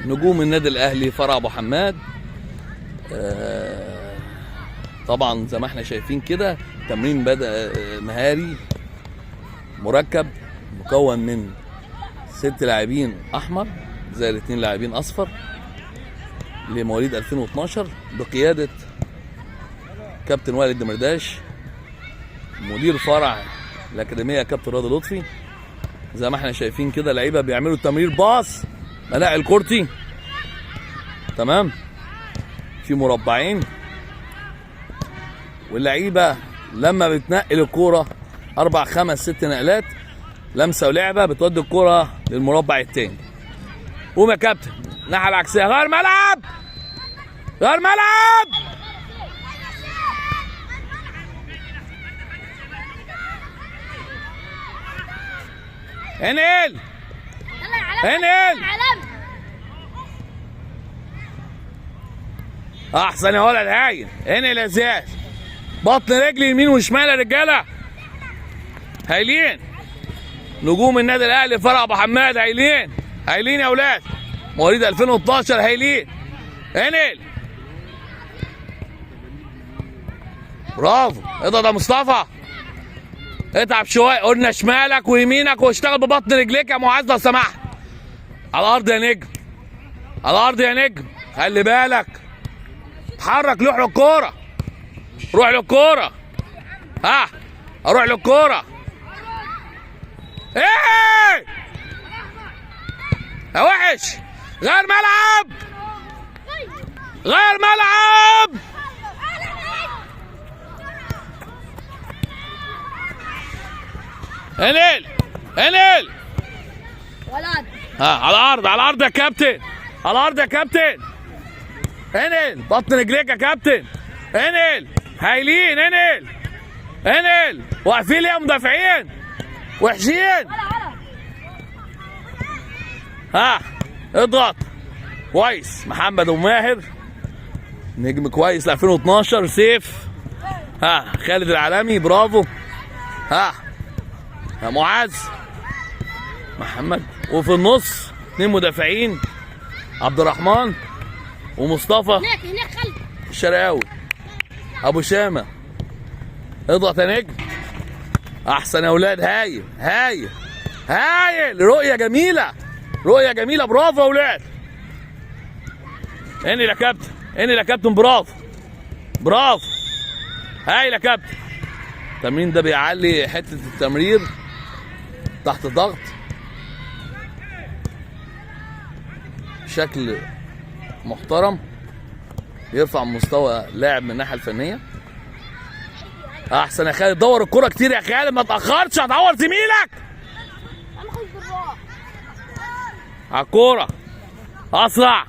نجوم النادي الاهلي فرع ابو حماد. طبعا زي ما احنا شايفين كده تمرين بدأ مهاري مركب مكون من 6 لاعبين احمر زي 2 لاعبين اصفر لمواليد 2012 بقياده كابتن وائل دمرداش، مدير فرع الاكاديميه كابتن راضي لطفي. زي ما احنا شايفين كده لعيبه بيعملوا تمرير باص ملاعب الكورتي، تمام، في مربعين، واللعيبه لما بتنقل الكوره 4 5 6 نقلات لمسه ولعبه بتودي الكوره للمربع الثاني. قوم يا كابتن الناحيه العكسيه، غير ملعب غير ملعب. انقل انقل احسن يا ولد، هايل. انقل يا زياد، بطن رجل يمين وشمال يا رجاله، هايلين. نجوم النادي الاهلي فرع ابو حماد هايلين هايلين يا اولاد، مواليد 2012 هايلين. انقل، برافو. اضغط يا مصطفى، اتعب شويه، قلنا شمالك ويمينك واشتغل ببطن رجليك يا معاذ لو سمحت. على الارض يا نجم، على الارض يا نجم، خلي بالك، اتحرك، روح للكوره، روح للكوره، ها اروح للكوره. ايه يا وحش، غير ملعب غير ملعب. انقل انقل ولد، على الارض، على الارض يا كابتن، على الارض يا كابتن. انقل بطن رجليك يا كابتن، انقل، هايلين. انقل انقل، واقفين ليه يا مدافعين وحشين. اضغط كويس. محمد وماهر نجم كويس ل 2012. سيف، خالد العالمي، برافو. يا معاذ، محمد، وفي النص 2 مدافعين، عبد الرحمن ومصطفى. هناك خلف الشرقاوي، ابو شامه. اضغط يا نجم، احسن يا اولاد، هايل هايل هايل. رؤيه جميله، رؤيه جميله، برافو يا اولاد. انقل يا كابتن، انقل يا كابتن، برافو برافو، هايل يا كابتن. التمرين ده بيعلي حته التمرير تحت ضغط بشكل محترم، يرفع مستوى لاعب من الناحيه الفنيه. احسن يا خالد، دور الكره كتير يا خالد، ما تاخرش، هتعور زميلك. على الكوره اسرع،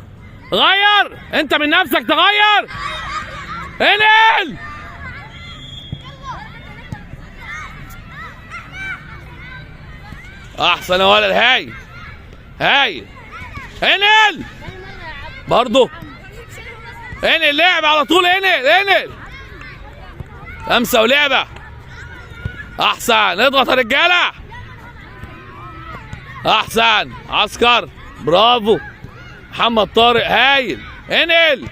غير انت من نفسك، تغير. انقل، احسن يا ولد، هايل هايل. انقل برضه، انقل لعب على طول، انقل انقل، لمسه ولعبه، احسن. اضغط يا رجاله، احسن. عسكر، برافو. محمد طارق، هايل. انقل